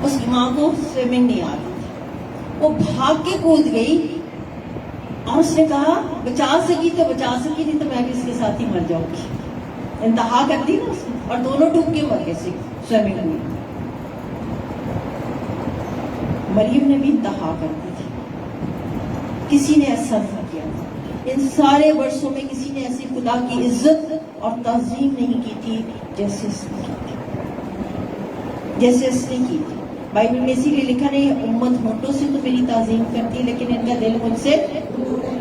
اس کی ماں کو سوئمنگ نہیں آتی تھی، وہ بھاگ کے کود گئی اور اس نے کہا بچا سکی تو بچا سکی، نہیں تو میں بھی اس کے ساتھ ہی مر جاؤں گی. انتہا کر دی نا اس نے، اور دونوں ڈوب کے مر گئے سوئمنگ میں. مریم نے بھی انتہا کر دی تھی، کسی نے ایسا نہیں کیا تھا. ان سارے برسوں میں کسی نے ایسی خدا کی عزت اور تعظیم نہیں کی تھی جیسے اس نے کی تھی، جیسے اس نے کی تھی. بائبل میں اسی لیے لکھا نہیں، امت ہونٹوں سے تو میری تعظیم کرتی ہے لیکن ان کا دل مجھ سے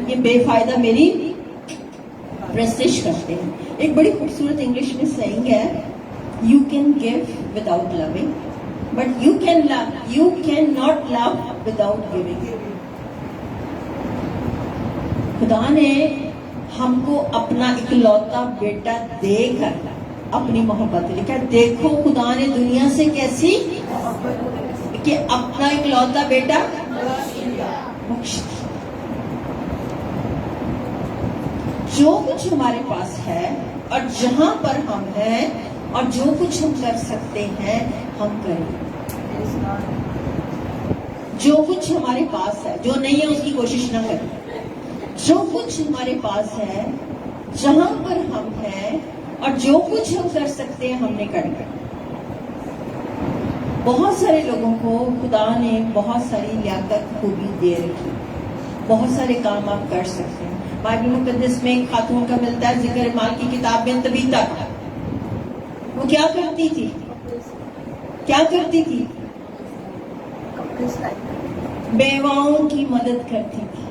یہ بے فائدہ میری پرستش کرتے ہیں. ایک بڑی خوبصورت انگلش میں سینگ ہے، you can give without living but you can not love without giving. خدا نے ہم کو اپنا اکلوتا بیٹا دے کر اپنی محبت لکھا. دیکھو خدا نے دنیا سے کیسی کہ اپنا اکلوتا بیٹا بخش دیا. جو کچھ ہمارے پاس ہے اور جہاں پر ہم ہیں اور جو کچھ ہم کر سکتے ہیں ہم کریں. جو کچھ ہمارے پاس ہے، جو نہیں ہے اس کی کوشش نہ کریں. جو کچھ ہمارے پاس ہے، جہاں پر ہم ہیں اور جو کچھ ہم کر سکتے ہیں ہم نے کرنا. بہت سارے لوگوں کو خدا نے بہت ساری لیاقت خوبی دے رکھی، بہت سارے کام آپ کر سکتے ہیں. بائبل مقدس میں ایک خاتون کا ملتا ہے ذکر مال کی کتاب میں، طبیطہ. وہ کیا کرتی تھی؟ کیا کرتی تھی؟ بیواؤں کی مدد کرتی تھی،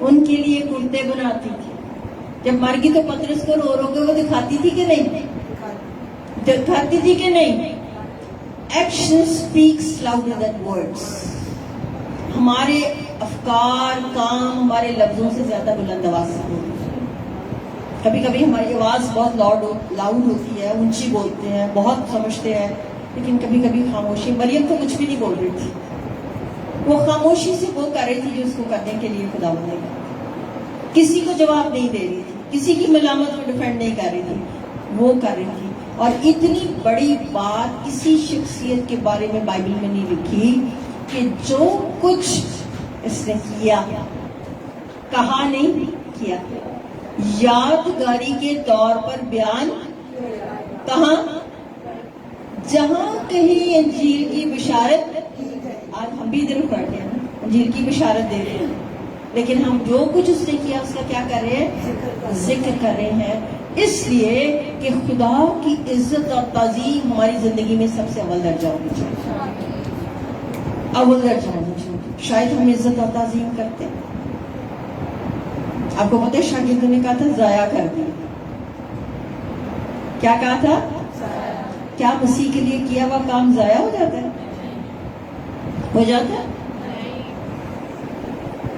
ان کے لیے کرتے بناتی تھی. جب مر گئی تو پترس کو رو رو کے وہ دکھاتی تھی کہ نہیں؟ دکھاتی تھی کہ نہیں؟ Action speaks louder than words. ہمارے افکار، کام ہمارے لفظوں سے زیادہ بلند آواز سے ہوتی ہے. کبھی کبھی ہماری آواز بہت لاؤڈ ہوتی ہے، اونچی بولتے ہیں، بہت سمجھتے ہیں، لیکن کبھی کبھی خاموشی. مریم تو کچھ بھی نہیں بول رہی تھی، وہ خاموشی سے وہ کر رہی تھی جو اس کو کرنے کے لیے خدا نے کہا. کسی کو جواب نہیں دے رہی تھی، کسی کی ملامت کو ڈیفینڈ نہیں کر رہی تھی، وہ کر رہی تھی. اور اتنی بڑی بات کسی شخصیت کے بارے میں بائبل میں نہیں لکھی کہ جو کچھ اس نے کیا، کہا نہیں کیا، یادگاری کے طور پر بیان کہاں؟ جہاں کہیں انجیل کی بشارت. آج ہم بھی ادھر پڑھتے ہیں، انجیل کی بشارت دے رہے ہیں، لیکن ہم جو کچھ اس نے کیا اس کا کیا کر رہے ہیں؟ ذکر کر رہے ہیں. اس لیے کہ خدا کی عزت اور تعظیم ہماری زندگی میں سب سے اول درجہ ہونی چاہیے، اول درجہ ہونی چاہیے. شاید ہم عزت اور تعظیم کرتے ہیں. آپ کو پتہ ہے شاگردوں نے کہا تھا ضائع کر دیا. کیا کہا تھا؟ کیا مسیح کے لیے کیا ہوا کام ضائع ہو جاتا ہے؟ ہو جاتا ہے.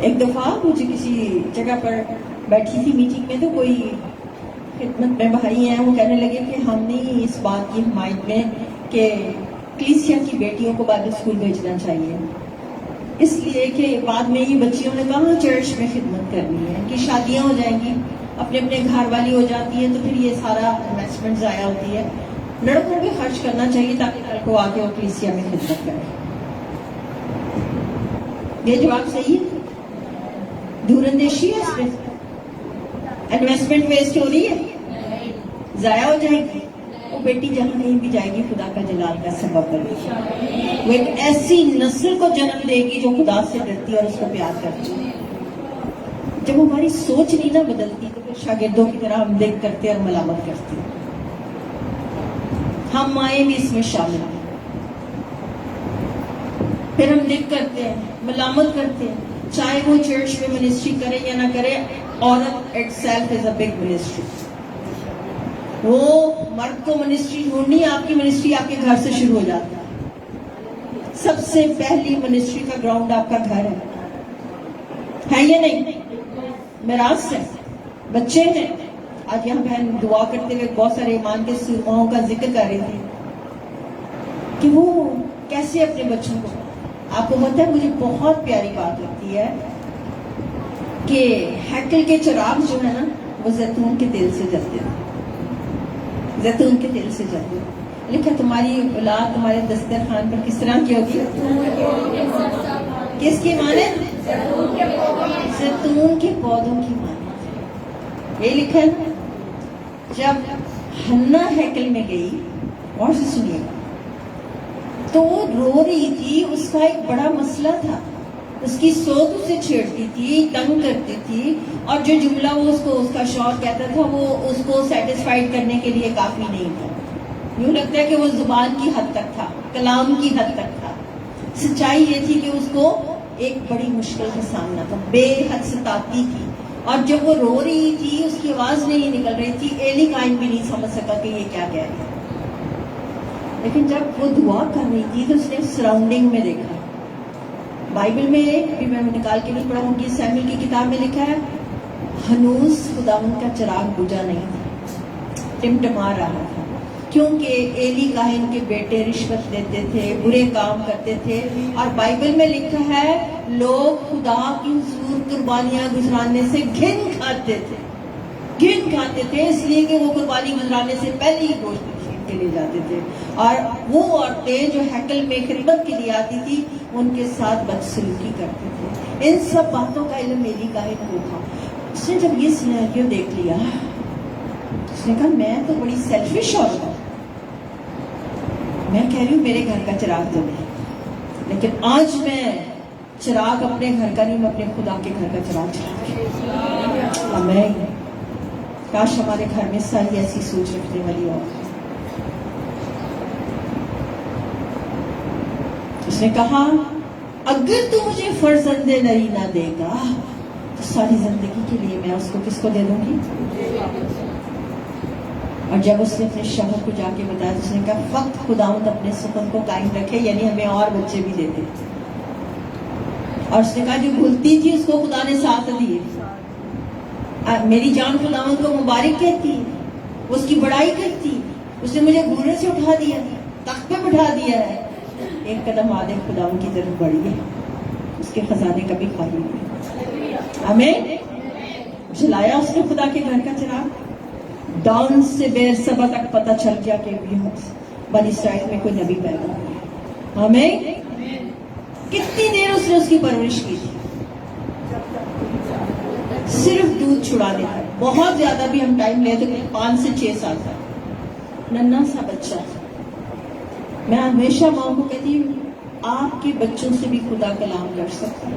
ایک دفعہ مجھے کسی جگہ پر بیٹھی تھی میٹنگ میں، تو کوئی خدمت میں بھائی ہیں، وہ کہنے لگے کہ ہم نے اس بات کی حمایت میں کہ کلیسیا کی بیٹیوں کو بائبل اسکول بھیجنا چاہیے، اس لیے کہ بعد میں یہ بچیوں نے کہاں چرچ میں خدمت کرنی ہے، کہ شادیاں ہو جائیں گی، اپنے اپنے گھر والی ہو جاتی ہے، تو پھر یہ سارا انویسٹمنٹ ضائع ہوتی ہے. لڑکوں بھی خرچ کرنا چاہیے تاکہ کل کو آگے وہ کلیسیا میں خدمت کریں. یہ جواب صحیح ہے؟ دور اندیشی ہے اس میں؟ انویسٹمنٹ ویسٹ ہو رہی ہے؟ ضائع ہو جائے گی. وہ بیٹی جہاں کہیں بھی جائے گی خدا کا جلال کا سبب بنے گی. وہ ایک ایسی نسل کو جنم دے گی جو خدا سے ڈرتی ہے اور اس کو پیار کرتی ہے. جب ہماری سوچ نہیں نہ بدلتی تو پھر شاگردوں کی طرح ہم دیکھ کرتے اور ملامت کرتے ہیں. ہم مائیں بھی اس میں شامل ہیں. پھر ہم دیکھ کرتے ہیں، ملامت کرتے ہیں. چاہے وہ چرچ میں منسٹری کرے یا نہ کرے، عورت it self is a big ministry. وہ مرد کو منسٹری ڈھونڈنی، آپ کی منسٹری آپ کے گھر سے شروع ہو جاتی ہے. سب سے پہلی منسٹری کا گراؤنڈ آپ کا گھر ہے یا نہیں؟ میراث ہے، بچے ہیں. آج یہاں بہن دعا کرتے ہوئے بہت سارے ایمان کے سرماؤں کا ذکر کر رہی تھی کہ وہ کیسے اپنے بچوں کو. آپ کو پتہ ہے مجھے بہت پیاری بات لگتی ہے کہ ہیکل کے چراغ جو ہے نا وہ زیتون کے تیل سے جلتے ہیں، زیتون کے تیل سے جلتے ہیں. لکھا تمہاری اولاد تمہارے دسترخوان پر کس طرح کی ہوگی؟ کس کی مانند؟ زیتون کے پودوں کی مانند. یہ لکھا ہے نا. جب حنا ہیکل میں گئی، اور سے سنیے گا، تو وہ رو رہی تھی. اس کا ایک بڑا مسئلہ تھا، اس کی سوت اسے چھیڑتی تھی، تنگ کرتی تھی، اور جو جملہ وہ اس کو اس کا شوہر کہتا تھا وہ اس کو سیٹسفائیڈ کرنے کے لیے کافی نہیں تھا. یوں لگتا ہے کہ وہ زبان کی حد تک تھا، کلام کی حد تک تھا. سچائی یہ تھی کہ اس کو ایک بڑی مشکل کا سامنا تھا، بے حد ستاتی تھی. اور جب وہ رو رہی تھی، اس کی آواز نہیں نکل رہی تھی، ایلی کائن بھی نہیں سمجھ سکا کہ یہ کیا کہہ رہی ہے. لیکن جب وہ دعا کر رہی تھی تو اس نے سراؤنڈنگ میں دیکھا. بائبل میں بھی میں نکال کے نہیں پڑھوں گی، سیموئیل کی کتاب میں لکھا ہے ہنوز خداوند کا چراغ بجھا نہیں تھا، ٹمٹما رہا تھا، کیونکہ ایلی کاہن کے بیٹے رشوت دیتے تھے، برے کام کرتے تھے. اور بائبل میں لکھا ہے لوگ خدا کی حضور قربانیاں گزرانے سے گھن کھاتے تھے، اس لیے کہ وہ قربانی گزرانے سے پہلے ہی گوشت کے لے جاتے تھے. اور وہ عورتیں جو ہیکل میں خدمت کے لیے آتی تھی ان کے ساتھ بدسلوکی کرتے تھے. ان سب باتوں کا علم ایلی کاہن کو تھا. اس نے جب یہ سیناریو دیکھ لیا، اس نے کہا میں تو بڑی سیلفش عورت ہوں، میں کہہ رہی ہوں میرے گھر کا چراغ تو نہیں، لیکن آج میں چراغ اپنے گھر کا نہیں، میں اپنے خدا کے گھر کا چراغ چلا. میں کاش ہمارے گھر میں ساری ایسی سوچ رکھنے والی عورت. اس نے کہا اگر تو مجھے فرزند نری نہ دے گا تو ساری زندگی کے لیے میں اس کو کس کو دے دوں گی؟ اور جب اس نے اپنے شوہر کو جا کے بتایا تو اس نے کہا فقط خداوند اپنے سکون کو قائم رکھے، یعنی ہمیں اور بچے بھی دے دے. اور اس نے کہا جو بھولتی تھی اس کو خدا نے ساتھ دیے. میری جان خداوند کو مبارک کہتی ہے، وہ اس کی بڑائی کرتی. اس نے مجھے گھوڑے سے اٹھا دیا، تخت پہ بٹھا دیا ہے، ایک قدم آدھے خداوند کی طرف بڑھی ہے، اس کے خزانے کبھی خالی نہیں. ہمیں جلایا اس نے خدا کے گھر کا چراغ. دان سے بیر صبا تک پتہ چل گیا کہ بنی اسرائیل میں کوئی نبی پیدا ہوا. ہمیں کتنی دیر اس نے اس کی پرورش کی تھی، صرف دودھ چھڑانے کا. بہت زیادہ بھی ہم ٹائم لے تو 5 سے 6 سال کا ننھا سا بچہ. میں ہمیشہ ماں کو کہتی ہوں آپ کے بچوں سے بھی خدا کلام کر سکتا ہے،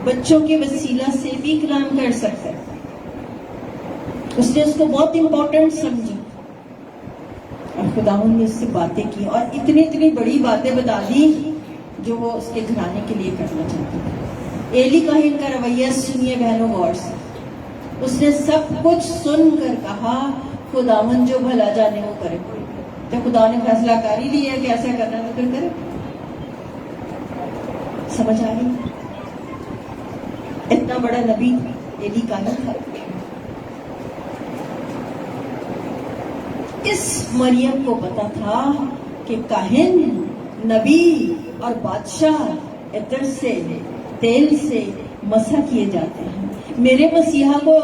بچوں کے وسیلہ سے بھی کلام کر سکتا ہے. اس نے اس کو بہت امپورٹنٹ سمجھا اور خداوند نے اس سے باتیں کی اور اتنی بڑی باتیں بتا دی جو وہ اس کے گھرانے کے لیے کرنا چاہتے تھے. ایلی کاہن کا رویہ سنیے بہنوں غور سے. اس نے سب کچھ سن کر کہا خداوند جو بھلا جانے وہ کرے. جب خدا نے فیصلہ کر ہی لیا کہ ایسا کرنا تو پھر کرے. سمجھ آ رہی؟ اتنا بڑا نبی ایلی کاہن تھا. اس مریم کو پتا تھا کہ کاہن، نبی اور بادشاہ عطر سے، تیل سے مسح کیے جاتے ہیں. میرے مسیحا کو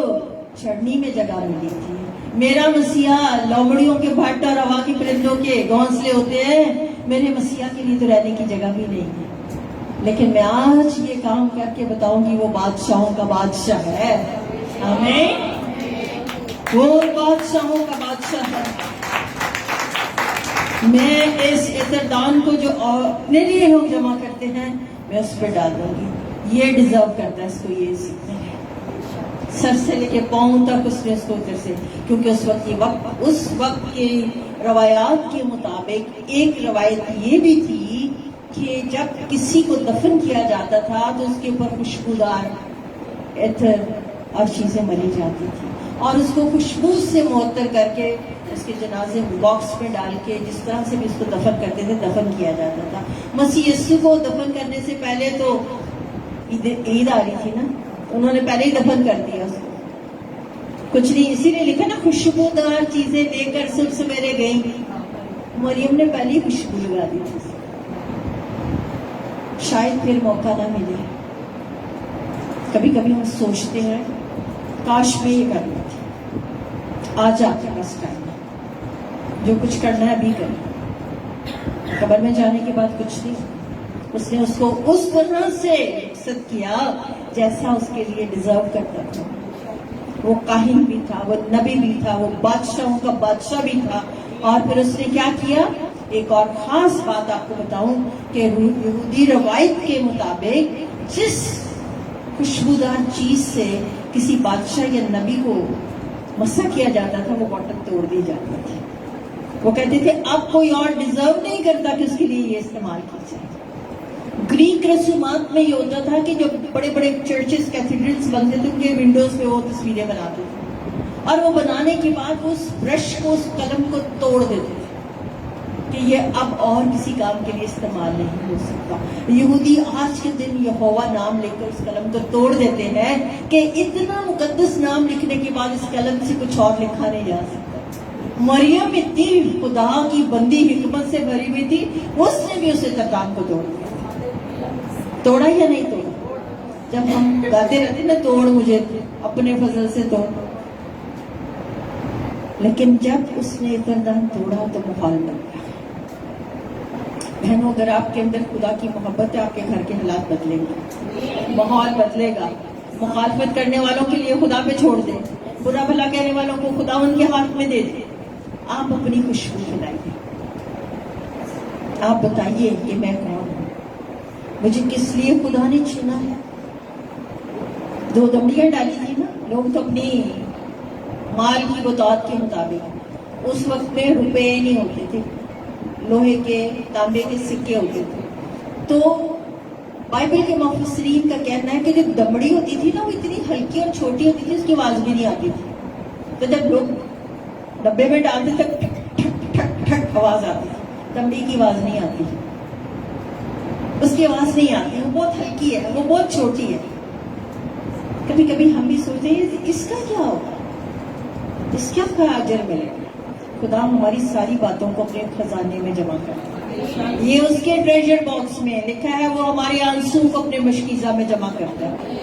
چڑھنی میں جگہ ملی تھی. میرا مسیحا لومڑیوں کے بھٹ اور ہوا کے پرندوں کے گھونسلے ہوتے ہیں، میرے مسیحا کے لیے تو رہنے کی جگہ بھی نہیں ہے. لیکن میں آج یہ کام کر کے بتاؤں گی وہ بادشاہوں کا بادشاہ ہے. آمین. وہ بادشاہوں کا بادشاہ ہے. میں اس عطردان کو جو اپنے لیے لوگ جمع کرتے ہیں میں اس پہ ڈال دوں گی. یہ ڈیزرو کرتا ہے اس کو یہ سیکھنا ہے. سر سے لے کے پاؤں تک اس نے اس کو ادھر سے، کیونکہ اس وقت کی روایات کے مطابق ایک روایت یہ بھی تھی کہ جب کسی کو دفن کیا جاتا تھا تو اس کے اوپر خوشبودار عطر اور چیزیں ملی جاتی تھی اور اس کو خوشبو سے معطر کر کے اس کے جنازے باکس میں ڈال کے جس طرح سے بھی اس کو دفن کرتے تھے دفن کیا جاتا تھا. مسیح یسوع کو دفن کرنے سے پہلے تو عید آ رہی تھی نا، انہوں نے پہلے ہی دفن کر دیا اس کو. کچھ نہیں، اسی لیے لکھا نا خوشبودار چیزیں لے کر صبح سویرے گئی. مریم نے پہلے ہی خوشبو لگا دی تھی. شاید پھر موقع نہ ملے. کبھی کبھی ہم سوچتے ہیں کاش میں یہ کر لیتی. آج آپ کے پاس ٹائم ہے، جو کچھ کرنا ہے ابھی کریں. قبر میں جانے کے بعد کچھ نہیں. اس نے اس کو اس طرح سے عزت کیا جیسا اس کے لیے ڈیزرو کرتا تھا. وہ کاہن بھی تھا, وہ نبی بھی تھا, وہ بادشاہوں کا بادشاہ بھی تھا. اور پھر اس نے کیا کیا؟ ایک اور خاص بات آپ کو بتاؤں کہ یہودی روایت کے مطابق جس خوشبودار چیز سے کسی بادشاہ یا نبی کو مسا کیا جاتا تھا وہ بوٹل توڑ دی جاتی تھی. وہ کہتے تھے اب کوئی اور ڈیزرو نہیں کرتا کہ اس کے لیے یہ استعمال کی جائے. گریک رسومات میں یہ ہوتا تھا کہ جو بڑے بڑے چرچز کیتھیڈرلز بنتے تھے ان کے ونڈوز پہ وہ تصویریں بناتے تھے, اور وہ بنانے کے بعد اس برش کو, اس قلم کو توڑ دیتے تھے کہ یہ اب اور کسی کام کے لیے استعمال نہیں ہو سکتا. یہودی آج کے دن یہوہ نام لے کر اس قلم کو توڑ دیتے ہیں کہ اتنا مقدس نام لکھنے کے بعد اس قلم سے کچھ اور لکھا نہیں جا سکتا. مریم اتنی خدا کی بندی حکمت سے بھری ہوئی تھی, اس نے بھی اسے ترکان کو توڑ دیا. توڑا یا نہیں توڑا؟ جب ہم گاتے رہتے نا توڑ مجھے اپنے فضل سے توڑ, لیکن جب اس نے اتردان توڑا تو مخال بن گیا. بہنوں اگر آپ کے اندر خدا کی محبت ہے آپ کے گھر کے حالات بدلیں گے, ماحول بدلے گا. مخالفت کرنے والوں کے لیے خدا پہ چھوڑ دیں, برا بھلا کہنے والوں کو خدا ان کے ہاتھ میں دے دیں. آپ اپنی خوشبو پھیلائیے. آپ بتائیے کہ میں کون ہوں, مجھے کس لیے خدا نے چنا ہے. 2 دمڑیاں ڈالی تھی نا, لوگ تو اپنی مال کی بطاعت کے مطابق, اس وقت میں روپے نہیں ہوتے تھے, لوہے کے تانبے کے سکے ہوتے تھے. تو بائبل کے مفسرین کا کہنا ہے کہ جو دمڑی ہوتی تھی نا وہ اتنی ہلکی اور چھوٹی ہوتی تھی, اس کی آواز بھی نہیں آتی تھی. تو جب لوگ ڈبے میں ڈالتے تھے ٹھک ٹھک ٹھک ٹھک آواز آتی تھی, دمڑی کی آواز نہیں آتی, اس کی آواز نہیں آتی. وہ بہت ہلکی ہے, وہ بہت چھوٹی ہے. کبھی کبھی ہم بھی سوچتے ہیں اس کا کیا ہوگا, اس کا کیا اجر ملے گا. خدا ہماری ساری باتوں کو اپنے خزانے میں جمع کرتا ہے. یہ اس کے ٹریجر باکس میں لکھا ہے, وہ ہمارے آنسو کو اپنے مشکیزہ میں جمع کرتا ہے.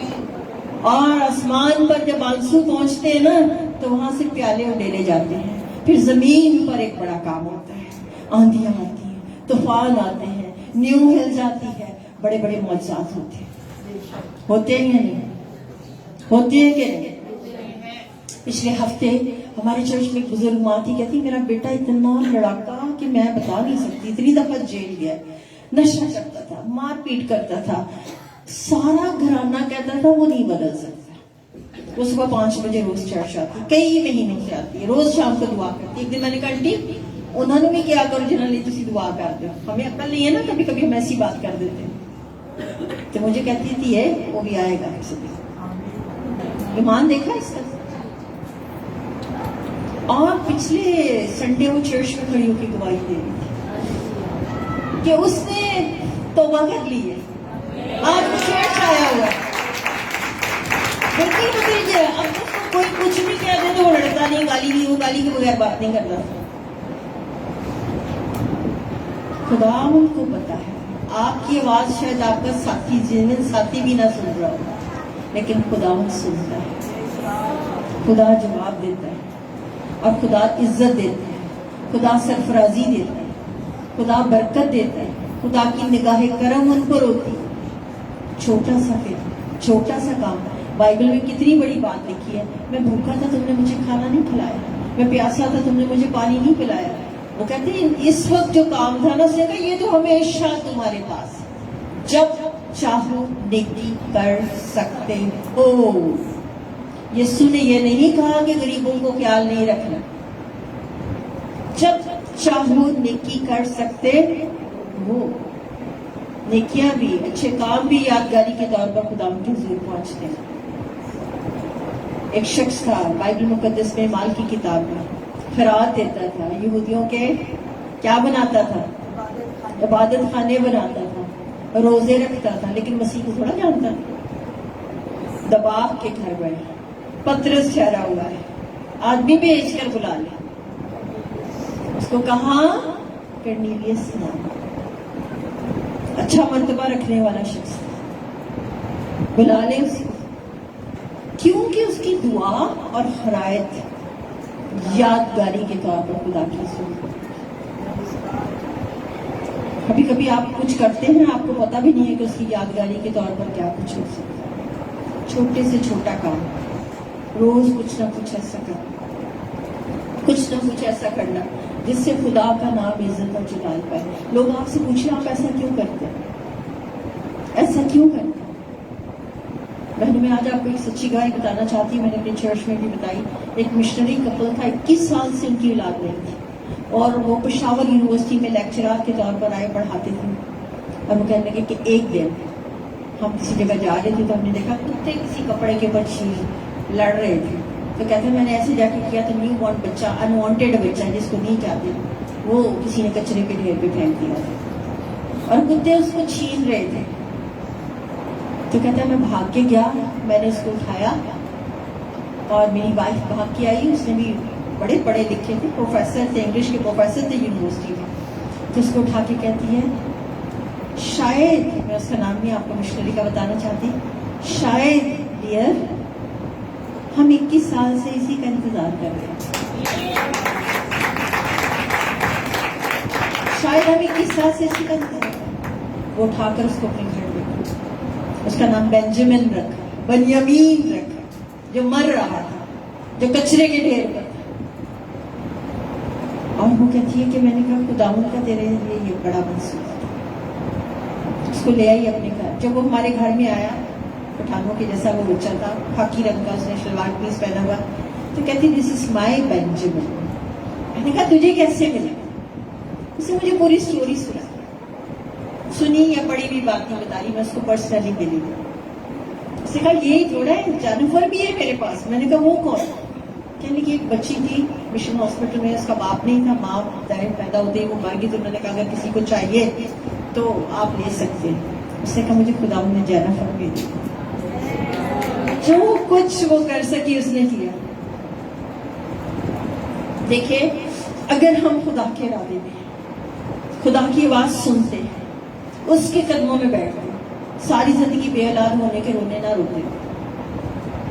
اور آسمان پر جب آنسو پہنچتے ہیں نا تو وہاں سے پیالے اڈیلے جاتے ہیں. پھر زمین پر ایک بڑا کام ہوتا ہے, آندھیاں آتی ہیں, طوفان آتے ہیں, نیو ہلز آتی ہے, بڑے بڑے معجزات ہوتے ہیں. ہوتے ہیں یا نہیں ہوتے ہیں کہ نہیں؟ پچھلے ہفتے ہمارے چرچ میں ایک بزرگ ماں تھی, کہتی میرا بیٹا اتنا لڑاکا کہ میں بتا نہیں سکتی, اتنی دفعہ جیل گیا, نشہ کرتا تھا, مار پیٹ کرتا تھا, سارا گھرانہ کہتا تھا وہ نہیں بدل سکتا. وہ صبح 5 بجے روز چرچ آتی, کئی مہینوں سے آتی ہے, روز شام کو دعا کرتی. ایک دن میں نے کہا آنٹی انہوں نے بھی کیا کرو جنرلی تسی دعا کرتے ہو, ہمیں عقل نہیں ہے نا, کبھی کبھی ہم ایسی بات کر دیتے ہیں. تو مجھے کہتی تھی ہے وہ بھی آئے گا کسی دن. ایمان دیکھا اس کا. اور پچھلے سنڈے وہ چرچ میں کھڑی ہو کے گواہی دے رہی تھی کہ اس نے توبہ کر لی ہے, آج وہ چرچ آیا ہوا ہے. بالکل بدل گیا. اب اس کو کوئی کچھ بھی کہہ دے تو وہ لڑتا نہیں, گالی نہیں, وہ گالی کے بغیر بات نہیں کرتا. خدا ان کو پتا ہے آپ کی آواز شاید آپ کا ساتھی ساتھی بھی نہ سن رہا ہو, لیکن خدا ان سنتا ہے. خدا جواب دیتا ہے, اور خدا عزت دیتا ہے, خدا سرفرازی دیتا ہے, خدا برکت دیتا ہے, خدا کی نگاہ کرم ان پر ہوتی ہے. چھوٹا سا فکر, چھوٹا سا کام. بائبل میں کتنی بڑی بات لکھی ہے, میں بھوکا تھا تم نے مجھے کھانا نہیں کھلایا, میں پیاسا تھا تم نے مجھے پانی نہیں پلایا. وہ کہتے ہیں اس وقت جو کام تھا نا, اس نے کہا یہ تو ہمیشہ تمہارے پاس, جب چاہو نیکی کر سکتے ہو. یسوع نے یہ نہیں کہا کہ غریبوں کو خیال نہیں رکھنا, جب چاہو نیکی کر سکتے ہو. نیکیاں بھی, اچھے کام بھی یادگاری کے طور پر خدا کے حضور پہنچتے ہیں. ایک شخص تھا بائبل مقدس میں مال کی کتاب میں, خیرات دیتا تھا, یہودیوں کے کیا بناتا تھا, عبادت خانے بناتا تھا, روزے رکھتا تھا, لیکن مسیح کو تھوڑا جانتا تھا. دباغ کے گھر میں پترس ٹھہرا ہوا ہے, آدمی بھیج کر بلا لے. اس کو کہاں کرنیلیس نام, اچھا مرتبہ رکھنے والا شخص, بلا لے اس کو, کیونکہ اس کی دعا اور خرائط یادگاری کے طور پر خدا کی سن. کبھی کبھی آپ کچھ کرتے ہیں آپ کو پتہ بھی نہیں ہے کہ اس کی یادگاری کے طور پر کیا کچھ ہو سکتا ہے. چھوٹے سے چھوٹا کام، روز کچھ نہ کچھ ایسا کرنا، کچھ نہ کچھ ایسا کرنا جس سے خدا کا نام عزت اور جلال پائے. لوگ آپ سے پوچھیں آپ ایسا کیوں کرتے ہیں، ایسا کیوں کرتے ہیں؟ بہنوں میں آج آپ کو ایک سچی گواہی بتانا چاہتی ہوں. میں نے اپنے چرچ میں بھی بتائی. ایک مشنری کپل تھا، 21 سال سے ان کی اولاد نہیں تھی، اور وہ پشاور یونیورسٹی میں لیکچرار کے طور پر آئے، پڑھاتے تھے. اور وہ کہنے لگے کہ ایک دن ہم کسی جگہ جا رہے تھے تو ہم نے دیکھا کتے کسی کپڑے کے اوپر چیز لڑ رہے تھے. تو کہتے ہیں میں نے ایسے جا کے کیا تو نیو بورن بچہ، انوانٹیڈ بچہ جس کو نہیں چاہتے، وہ کسی نے کچرے کے ڈھیر پہ پھینک دیا تھا اور کتے اس کو چھین رہے تھے. تو کہتا ہے میں بھاگ کے گیا، میں نے اس کو اٹھایا اور میری وائف بھاگ کے آئی. اس نے بھی بڑے پڑھے لکھے تھے، پروفیسر تھے، انگلش کے پروفیسر تھے یونیورسٹی میں. تو اس کو اٹھا کے کہتی ہے شاید، میں اس کا نام نہیں آپ کو مشنری کا بتانا چاہتی، شاید ڈیئر ہم 21 سال سے اسی کا انتظار کر رہے ہیں، شاید ہم 21 سال سے اسی کا انتظار کر رہے ہیں. وہ اٹھا کر اس کو اپنے گھر میں، اس کا نام بینجامن رکھا، بنیامین رکھا، جو مر رہا تھا، جو کچرے کے ڈھیر پر تھا. اور وہ کہتی ہے کہ میں نے کہا خداوند کا تیرے لیے یہ بڑا منصوبہ تھا. اس کو لے آئی اپنے گھر. جب وہ ہمارے گھر میں آیا، پٹھانوں کے جیسا وہ بچہ تھا، خاکی رنگ کا، اس نے شلوار قمیص پہنا ہوا. تو کہتی دس از مائی بینجامن. میں نے کہا تجھے کیسے ملا؟ اس نے مجھے پوری سٹوری سنی یا پڑھی ہوئی بات نہیں بتا رہی، میں اس کو پرسنلی ملی. اس نے کہا یہی تھوڑا ہے، جانفر بھی ہے میرے پاس. میں نے کہا وہ کون؟ کہنے کی ایک بچی تھی مشن ہاسپٹل میں، اس کا باپ نہیں تھا، ماں ظاہر پیدا ہوتے ہی وہ مر گئی. تو انہوں نے کہا اگر کسی کو چاہیے تو آپ لے سکتے ہیں. اس نے کہا مجھے خدا نے جانفر بھی دی. جو کچھ وہ کر سکی اس نے کیا. دیکھیں اگر ہم خدا کے ارادے میں خدا کی آواز سنتے ہیں، اس کے قدموں میں بیٹھتے ہیں، ساری زندگی بے اولاد ہونے کے رونے نہ روتے.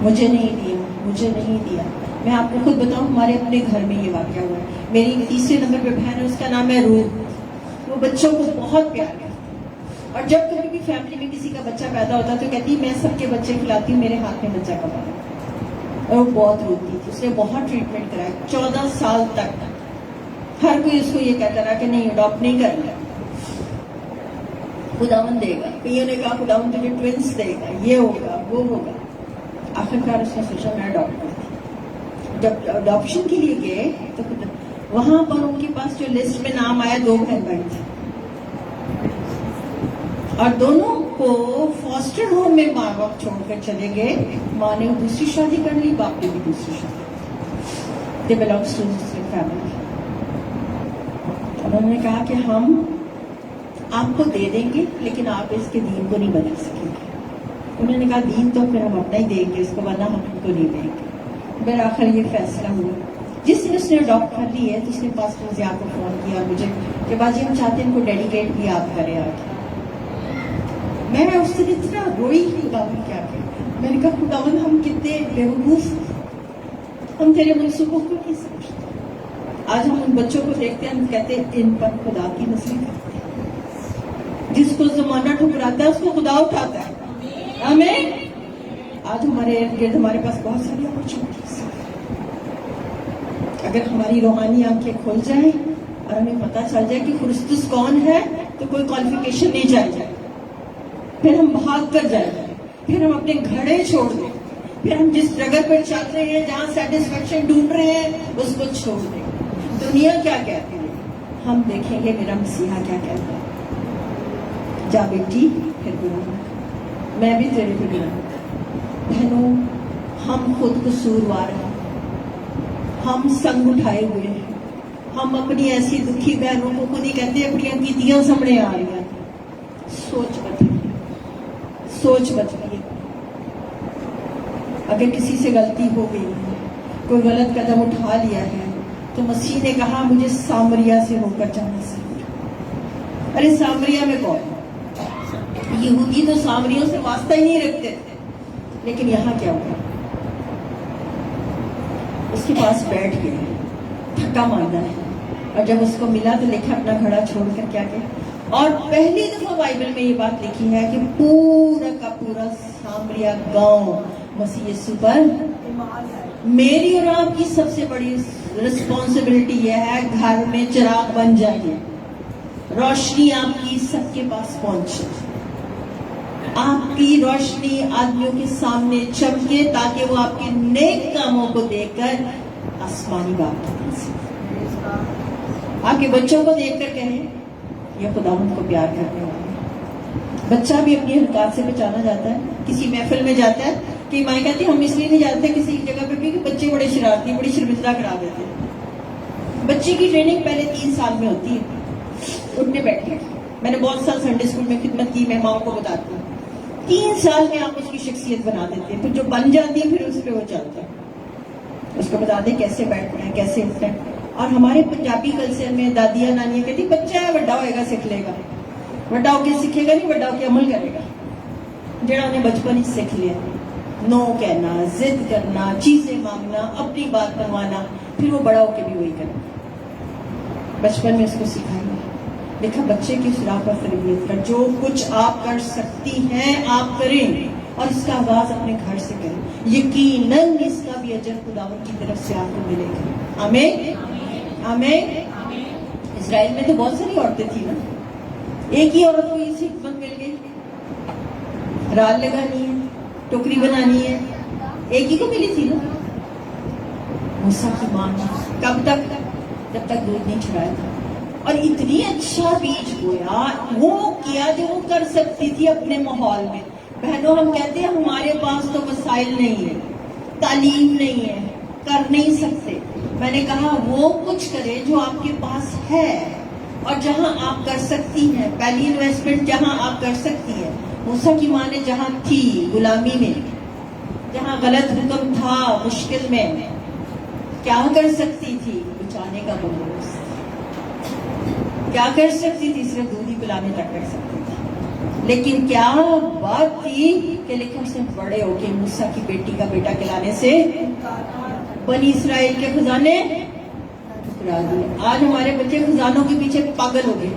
مجھے نہیں دیا، مجھے نہیں دیا. میں آپ کو خود بتاؤں، ہمارے اپنے گھر میں یہ واقعہ ہوا ہے. میری تیسرے نمبر پہ بہن ہے، اس کا نام ہے روح. وہ بچوں کو بہت پیار کرتی، اور جب کبھی بھی فیملی میں کسی کا بچہ پیدا ہوتا تو کہتی میں سب کے بچے کھلاتی ہوں، میرے ہاتھ میں بچہ کب آیا. اور وہ بہت روتی تھی. اس نے بہت ٹریٹمنٹ کرایا 14 سال تک. ہر کوئی اس کو یہ کہتا رہا کہ نہیں اڈاپٹ نہیں کرنا، خداوند دے گا. کئیوں نے کہا خداوند تجھے ٹوینس دے گا، یہ ہوگا وہ ہوگا. آخرکار اس نے سوچا میں اڈاپٹ کرتی. جب اڈاپشن کے لیے گئے تو وہاں پر ان کے پاس جو لسٹ میں نام آیا 2 بہن بھائی تھے، اور دونوں کو فاسٹر ہوم میں ماں باپ چھوڑ کر چلے گئے. ماں نے دوسری شادی کر لی، باپ نے بھی دوسری شادی. دے بلانگس ٹو مسلم فیملی. انہوں نے کہا کہ ہم آپ کو دے دیں گے لیکن آپ اس کے دین کو نہیں بدل سکیں گے. انہوں نے کہا دین تو پھر ہم اپنا ہی دیں گے اس کو، ورنہ ہم ان کو نہیں دیں گے. بالآخر یہ فیصلہ ہوا. جس دن اس نے اڈاپٹ کر لی ہے تو اس نے پاسٹر ضیاء کو فون کیا مجھے کہ باجی ہم چاہتے ہیں ان کو ڈیڈیکیٹ بھی آپ کریں آگے. میں اس دن اتنا روئی خداوند کیا کہ میں نے کہا خداوند ہم کتنے بیوقوف، ہم تیرے منصوبوں کو نہیں سمجھتے. آج ہم ان بچوں کو دیکھتے ہیں، ہم کہتے ہیں ان پر خدا کی نصیب کرتے ہیں. جس کو زمانہ ٹھکراتا ہے اس کو خدا اٹھاتا ہے. آمین. آج ہمارے ارد گرد ہمارے پاس بہت ساری اپرچونیٹیز ہیں. اگر ہماری روحانی آنکھیں کھل جائیں اور ہمیں پتہ چل جائے کہ خرسطس کون ہے تو کوئی کوالیفیکیشن نہیں چاہیے. پھر ہم بھاگ کر جائیں، پھر ہم اپنے گھڑے چھوڑ دیں، پھر ہم جس جگہ پر چل رہے ہیں جہاں سیٹسفیکشن ڈھونڈ رہے ہیں اس کو چھوڑ دیں. دنیا کیا کہتی ہے ہم دیکھیں گے میرا مسیحا کیا کہتا ہے. جا بیٹی پھر گناہ، میں بھی تیرے پہ گناہ. بہنوں ہم خود قصوروار ہیں، ہم سنگ اٹھائے ہوئے ہیں. ہم اپنی ایسی دکھی بہنوں کو خود ہی کہتے ہیں اپنی انگیتیاں سامنے آ رہی ہیں. سوچ بدلیے، سوچ بدلیے. اگر کسی سے غلطی ہو گئی ہے، کوئی غلط قدم اٹھا لیا ہے تو مسیح نے کہا مجھے سامریا سے ہو کر جانا سیکھ. ارے سامریا میں کون؟ یہودی تو سامریوں سے واسطہ ہی نہیں رکھتے تھے. لیکن یہاں کیا ہوا؟ اس کے پاس بیٹھ گئے، تھکا ماندہ ہے، اور جب اس کو ملا تو لکھا اپنا گھڑا چھوڑ کر کیا کہ اور پہلی دفعہ بائبل میں یہ بات لکھی ہے کہ پورا کا پورا سامریا گاؤں مسیح یسوع پر میری اور آپ کی سب سے بڑی رسپانسبلٹی یہ ہے گھر میں چراغ بن جائیے, روشنی آپ کی سب کے پاس پہنچے, آپ کی روشنی آدمیوں کے سامنے چمکے تاکہ وہ آپ کے نیک کاموں کو دیکھ کر آسمانی بات کریں, آپ کے بچوں کو دیکھ کر کہیں یہ خداوند کو پیار کرنے والا ہے. بچہ بھی اپنی حرکات سے پہچانا جاتا ہے. کسی محفل میں جاتا ہے کہ مائیں کہتی ہم اس لیے نہیں جاتے کسی جگہ پہ بھی کہ بچے بڑے شرارتی بڑی شرمندہ کرا دیتے ہیں. بچے کی ٹریننگ پہلے 3 سال میں ہوتی ہے, اٹھنے بیٹھنے. میں نے بہت سال سنڈے اسکول میں خدمت کی, میں ماؤں کو بتاتی ہوں 3 سال میں آپ اس کی شخصیت بنا دیتے ہیں, پھر جو بن جاتی ہے پھر اس پہ وہ چلتا ہے. اس کو بتا دیں کیسے بیٹھنا ہے, کیسے اٹھنا ہے. اور ہمارے پنجابی کلچر میں دادیاں نانیاں کہتی بچہ ہے بڑا ہوئے گا سیکھ لے گا, بڑا ہو کے سیکھے گا نہیں, بڑا ہو کے عمل کرے گا. جڑا انہیں بچپن ہی سیکھ لیا, نو کہنا, ضد کرنا, چیزیں مانگنا, اپنی بات بنوانا, پھر وہ بڑا ہو کے بھی وہی کرے. بچپن میں اس کو سکھائیے. دیکھا بچے کی اس راہ پر تربیت کر, جو کچھ آپ کر سکتی ہیں آپ کریں, اور اس کا آغاز اپنے گھر سے کریں. یقیناً اس کا بھی اجر خداوند کی طرف سے آپ کو ملے گا. آمین آمین. اسرائیل میں تو بہت ساری عورتیں تھیں نا, ایک ہی عورت کو یہ حکمت مل گئی, رال لگانی ہے, ٹوکری بنانی ہے, ایک ہی کو ملی تھی نا. موسیٰ کی ماں کب تک, جب تک دودھ نہیں چھڑایا تھا. اور اتنی اچھا بیج بویا, وہ کیا جو وہ کر سکتی تھی اپنے ماحول میں. بہنوں ہم کہتے ہیں ہمارے پاس تو وسائل نہیں ہے, تعلیم نہیں ہے, کر نہیں سکتے. میں نے کہا وہ کچھ کرے جو آپ کے پاس ہے, اور جہاں آپ کر سکتی ہیں. پہلی انویسٹمنٹ جہاں آپ کر سکتی ہیں. موسیٰ کی ماں نے جہاں تھی غلامی میں, جہاں غلط حکم تھا, مشکل میں, کیا کر سکتی تھی؟ بچانے کا بندوبست. کیا کر سکتی تھی؟ صرف دودھ ہی پلانے تک کر سکتی تھی. لیکن کیا بات تھی کہ لیکن اس نے بڑے ہو کے موسیٰ کی بیٹی کا بیٹا کھلانے سے بنی اسرائیل کے خزانے ٹکرا دیے. آج ہمارے بچے خزانوں کے پیچھے پاگل ہو گئے,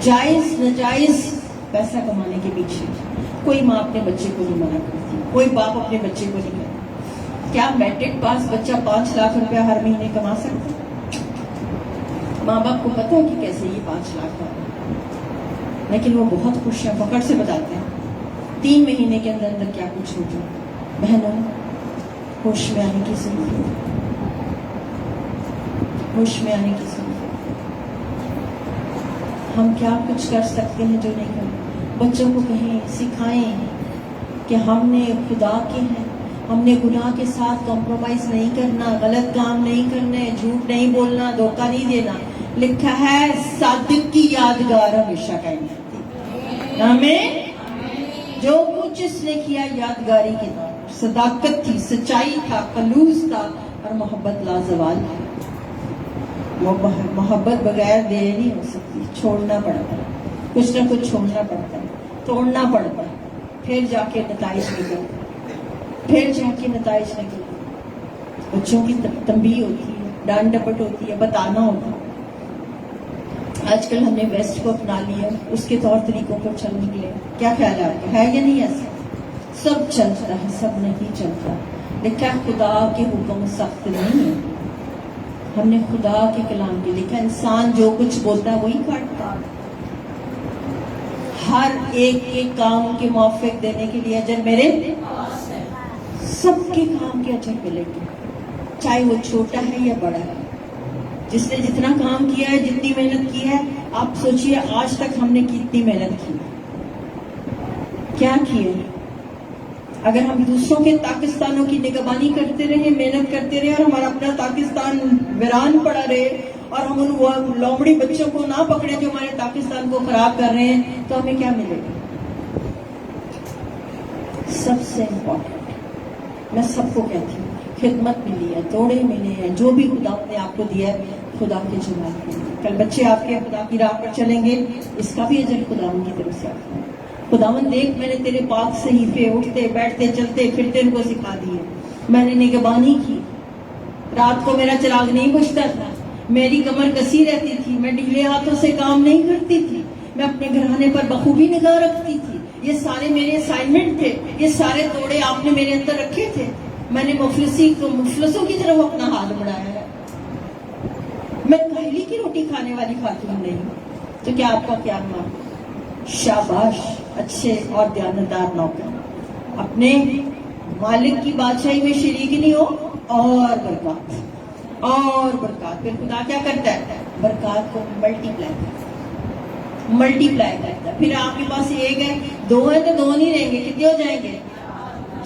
جائز ناجائز پیسہ کمانے کے پیچھے. کوئی ماں اپنے بچے کو نہیں منع کرتی, کوئی باپ اپنے بچے کو نہیں کرتا. کیا میٹرک پاس بچہ 5 لاکھ روپیہ ہر مہینے کما سکتا؟ ماں باپ کو پتا ہے کہ کیسے یہ 5 لاکھ ہے, لیکن وہ بہت خوش ہیں, فخر سے بتاتے ہیں 3 مہینے کے اندر اندر کیا کچھ ہو جائے. بہنوں ہوش میں آنے کی ضرورت, ہوش میں آنے کی ضرورت. ہم کیا کچھ کر سکتے ہیں جو نہیں کریں. بچوں کو کہیں سکھائیں کہ ہم نے خدا کے ہیں, ہم نے گناہ کے ساتھ کمپرومائز نہیں کرنا, غلط کام نہیں کرنے, جھوٹ نہیں بولنا, دھوکہ نہیں دینا. لکھا ہے صادق کی یادگار ہمیشہ قائم رہتی. ہمیں جو کچھ اس نے کیا یادگاری کے طور پر, صداقت تھی, سچائی تھا, خلوص تھا, اور محبت لازوال تھی. محبت بغیر دیر نہیں ہو سکتی, چھوڑنا پڑتا ہے, کچھ نہ کچھ چھوڑنا پڑتا ہے, توڑنا پڑتا ہے, پھر جا کے نتائج نکلتے, پھر جا کے نتائج نکلتے. بچوں کی تنبیہ ہوتی ہے, ڈانٹ ڈپٹ ہوتی ہے, بتانا ہوتا ہے. آج کل ہم نے ویسٹ کو اپنا لیا, اس کے طور طریقوں پر چل نکلے. کیا خیال ہے آپ کا, ہے یا نہیں ایسا؟ سب چلتا ہے, سب نہیں چلتا. لکھا خدا کے حکم سخت نہیں ہے. ہم نے خدا کے کلام کے لکھا انسان جو کچھ بولتا ہے وہی کاٹتا. ہر ایک کے کام کے موافق دینے کے لیے اجر میرے سب کے کام کے اجر ملے گے, چاہے وہ چھوٹا ہے یا بڑا ہے. جس نے جتنا کام کیا ہے, جتنی محنت کی ہے, آپ سوچئے آج تک ہم نے کتنی محنت کی, کیا کیا. اگر ہم دوسروں کے پاکستانوں کی نگہبانی کرتے رہے, محنت کرتے رہے, اور ہمارا اپنا پاکستان ویران پڑا رہے, اور ہم ان لومڑی بچوں کو نہ پکڑے جو ہمارے پاکستان کو خراب کر رہے ہیں, تو ہمیں کیا ملے گا؟ سب سے امپورٹنٹ میں سب کو کہتی ہوں, خدمت ملی ہے, توڑے ملے ہیں, جو بھی خدا نے آپ کو دیا ہے خدا کے جمال کے لیے. کل بچے آپ کے خدا کی راہ پر چلیں گے, اس کا بھی اجر خداوند کی طرف سے آتا ہے. خداوند دیکھ میں نے تیرے پاک صحیفے اٹھتے بیٹھتے چلتے پھرتے ان کو سکھا دیے, میں نے نگہبانی کی. رات کو میرا چراغ نہیں بجھتا تھا, میری کمر کسی رہتی تھی, میں ڈھیلے ہاتھوں سے کام نہیں کرتی تھی, میں اپنے گھرانے پر بخوبی نگاہ رکھتی تھی. یہ سارے میرے اسائنمنٹ تھے, یہ سارے توڑے آپ نے میرے اندر رکھے تھے. میں نے مفلسوں کی طرف اپنا ہاتھ بڑھایا ہے. میں کاہلی کی روٹی کھانے والی خاتون نہیں. تو کیا آپ کا کیا مان؟ شاباش, اچھے اور دیانتدار نوکر, اپنے مالک کی بادشاہی میں شریک نہیں ہو, اور برکات اور برکات. پھر خدا کیا کرتا ہے؟ برکات کو ملٹی پلائی کرتا ہے. پھر آپ کے پاس ایک ہے, دو ہے تو دو نہیں رہیں گے, کتنے ہو جائیں گے؟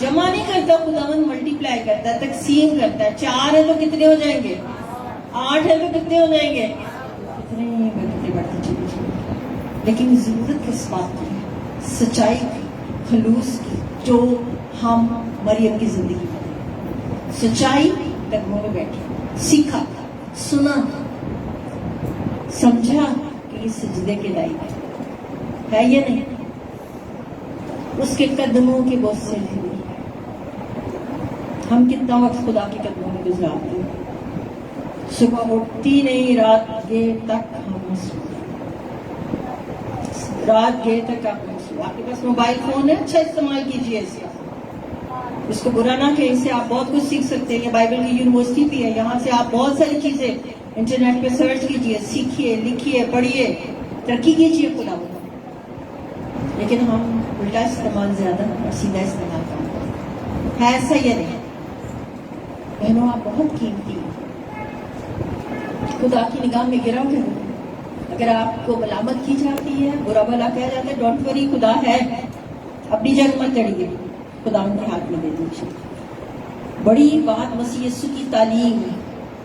جمع نہیں کرتا خداوند, ملٹی پلائی کرتا ہے, تقسیم کرتا ہے. 4 ہے تو کتنے ہو جائیں گے؟ 8 ہے تو کتنے ہو جائیں گے؟ کتنے بڑھتے چلے جائیں گے. لیکن ضرورت کس بات کی ہے؟ سچائی کی, خلوص کی, جو ہم مریم کی زندگی میں سچائی قدموں میں بیٹھے, سیکھا, سنا, سمجھا کہ یہ سجدے کے لائق ہے یا نہیں, اس کے قدموں کے بوجھ سے نہیں. ہم کتنا وقت خدا کے قدموں میں گزارتے ہیں؟ صبح اٹھتی نہیں, رات گئے تک ہم رات گئے تک آپ کے پاس موبائل فون ہے, اچھا استعمال کیجیے اس کو برا نہ کہ اس سے آپ بہت کچھ سیکھ سکتے ہیں. یہ بائبل کی یونیورسٹی بھی ہے, یہاں سے آپ بہت ساری چیزیں انٹرنیٹ پہ سرچ کیجیے, سیکھیے, لکھیے, پڑھیے, ترقی کیجیے خدا کو. لیکن ہم الٹا استعمال زیادہ اور سیدھا استعمال کم کرتے ہیں. ایسا یا نہیں؟ بہنوں, آپ بہت قیمتی ہیں, خدا کی نگاہ میں گرا کرو. اگر آپ کو ملامت کی جاتی ہے, برا بھلا کہا جاتا ہے, ڈونٹ وری, خدا ہے, اپنی جگہ مت چڑھیے, خدا ان کے ہاتھ میں دے دیجیے. بڑی بات مسیح یسوع کی تعلیم.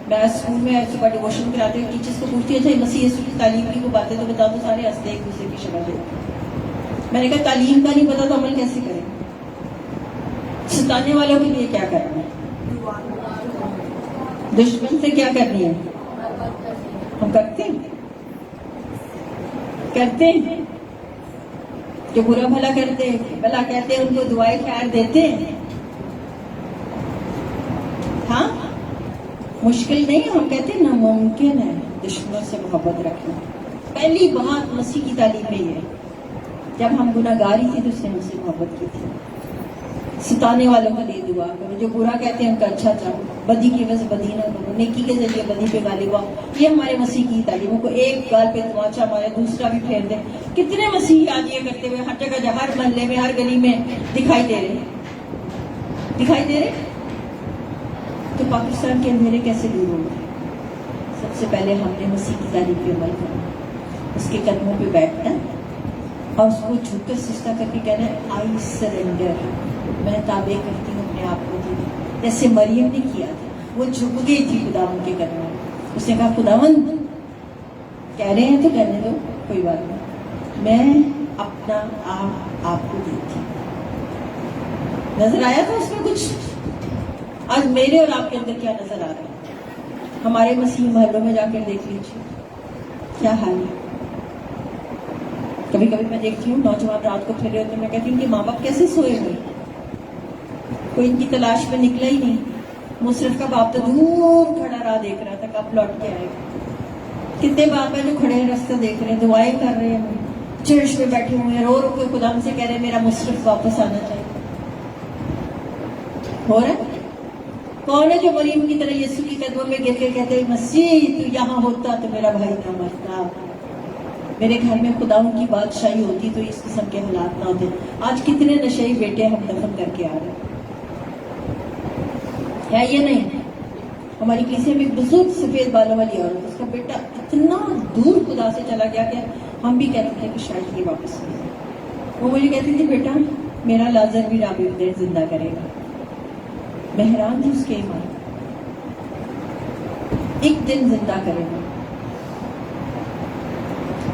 میں اسکول میں صبح ڈیووشن کراتے ہوئے ٹیچرس کو پوچھتی ہے, اچھا مسیح یسوع کی تعلیم کی کوئی باتیں تو بتاؤ, تو سارے ہنستے ایک دوسرے کی شکل دیکھتے. میں نے کہا تعلیم کا نہیں پتا تو عمل کیسے کریں؟ ستانے والوں کے لیے کیا کرنا ہے, دشمن سے کیا کرنی ہے, ہم کرتے ہیں. جو برا بھلا کرتے ہیں, بھلا کہتے ہیں, ان کو دعائیں خیر دیتے ہیں. ہاں, مشکل نہیں, ہم کہتے ہیں ناممکن ہے دشمنوں سے محبت رکھنا. پہلی بات مسیح کی تعلیم میں یہ ہے, جب ہم گناہگاری تھے تو اس نے ہم سے محبت کی تھی. ستانے والوں کا لیے دعا کرو, جو برا کہتے ہیں ان کا اچھا چاہو, بدی کی وجہ سے بدی نہ کرو, نیکی کے ذریعے بدی پہ غالب آؤ. یہ ہمارے مسیح کی تعلیموں کو ایک گال پہ تماچا مارے دوسرا بھی پھیر دے. کتنے مسیحی آج یہ کرتے ہوئے ہر جگہ, ہر محلے میں, ہر گلی میں دکھائی دے رہے. تو پاکستان کے اندھیرے کیسے دور ہوں گے؟ سب سے پہلے ہم نے مسیح کی تعلیم پہ عمل کرنا, اس کے قدموں پہ بیٹھنا اور اس کو جھک کر سجدہ کر کے کہنا ہے, آئی سرینڈر, میں تابع کرتی ہوں اپنے آپ کو تجھے. جیسے مریم نے کیا تھا, وہ جھک گئی تھی خداوند کے قدموں میں. اس نے کہا خداوند کہہ رہے ہیں تو کہنے دو, کوئی بات نہیں, میں اپنا آپ کو دیتی. نظر آیا تھا اس میں کچھ؟ آج میرے اور آپ کے اندر کیا نظر آ رہا ہے؟ ہمارے مسیح محلوں میں جا کر دیکھ لیجیے کیا حال ہے. کبھی کبھی میں دیکھتی ہوں نوجوان رات کو پھر رہے ہوتے ہیں, میں کہتی ہوں کہ ماں باپ کیسے سوئے ہوئے, کوئی ان کی تلاش میں نکلا ہی نہیں. مصرف کا باپ تو دور کھڑا راہ دیکھ رہا تھا کب لوٹ کے آئے گا. کتنے باپ ہیں جو کھڑے ہیں رستہ دیکھ رہے ہیں, دعائیں کر رہے ہیں, چرچ میں بیٹھے ہوئے ہیں, رو رو کے خدا سے کہہ رہے ہیں میرا مصرف واپس آنا چاہیے. ہو رہا ہے؟ کون ہے جو مریم کی طرح یسوع کی قدموں میں گر کے کہتے ہیں مسیح تو یہاں ہوتا تو میرا بھائی نہ مرتا, میرے گھر میں خدا ان کی بادشاہی ہوتی تو اس قسم کے حالات نہ ہوتے. آج کتنے نشئی بیٹے ہم دفن کر کے آ رہے ہیں, ہے یہ نہیں؟ ہماری کلیسیا میں ایک بزرگ سفید بالوں والی عورت, اس کا بیٹا اتنا دور خدا سے چلا گیا کہ ہم بھی کہتے تھے کہ شاید یہ واپس آئے. وہ مجھے کہتی تھی بیٹا میرا لازر بھی رابع دیر زندہ کرے گا. میں حیران تھی اس کے ایمان, ایک دن زندہ کرے گا.